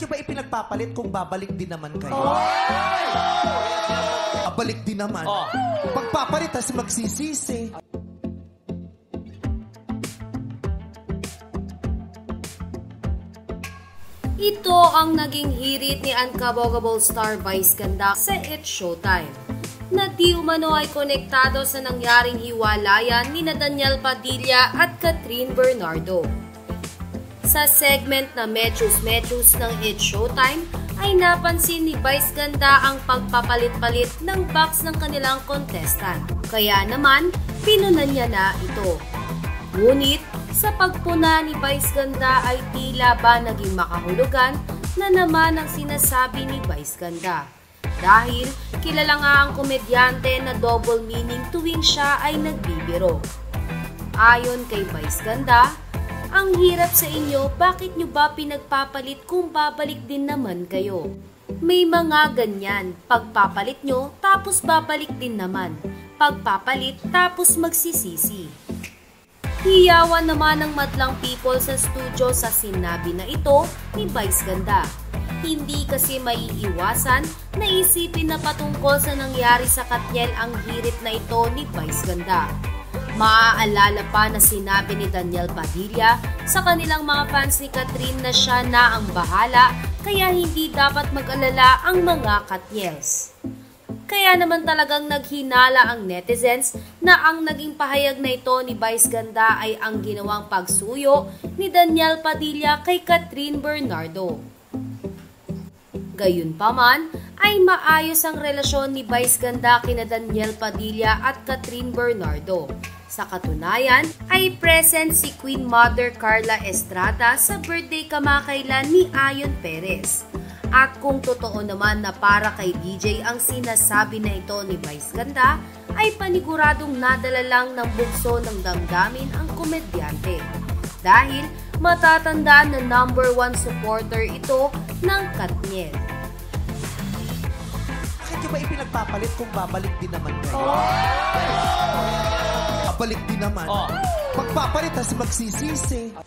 nyo ba ipinagpapalit kung babalik din naman kayo? Babalik din naman. Pagpapalit, tas magsisisi. Ito ang naging hirit ni Unkabogable star Vice Ganda sa It's Showtime, na di umano ay konektado sa nangyaring hiwalayan ni Daniel Padilla at Catherine Bernardo. Sa segment na Metrus ng It's Showtime, ay napansin ni Vice Ganda ang pagpapalit-palit ng box ng kanilang contestant. Kaya naman, pinunan niya na ito. Ngunit, sa pagpuna ni Vice Ganda ay tila ba naging makahulugan na naman ang sinasabi ni Vice Ganda. Dahil kilala nga ang komedyante na double meaning tuwing siya ay nagbibiro. Ayon kay Vice Ganda, ang hirap sa inyo, bakit nyo ba pinagpapalit kung babalik din naman kayo? May mga ganyan, pagpapalit nyo tapos babalik din naman, pagpapalit tapos magsisisi. Hiyawan naman ng madlang people sa studio sa sinabi na ito ni Vice Ganda. Hindi kasi maiiwasan na isipin na patungkol sa nangyari sa Katniel ang hirit na ito ni Vice Ganda. Maaalala pa na sinabi ni Daniel Padilla sa kanilang mga fans ni Catherine na siya na ang bahala kaya hindi dapat mag-alala ang mga Katniels. Kaya naman talagang naghinala ang netizens na ang naging pahayag na ito ni Vice Ganda ay ang ginawang pagsuyo ni Daniel Padilla kay Catherine Bernardo. Gayunpaman ay maayos ang relasyon ni Vice Ganda kina Daniel Padilla at Catherine Bernardo. Sa katunayan ay present si Queen Mother Carla Estrada sa birthday kamakailan ni Ayon Perez. At kung totoo naman na para kay DJ ang sinasabi na ito ni Vice Ganda, ay paniguradong nadala lang ng bugso ng damdamin ang komedyante. Dahil matatandaan na #1 supporter ito ng Katniel. Bakit nyo ba ipinagpapalit kung babalik din naman kayo? Babalik din naman. Pagpapalit, tas magsisisi.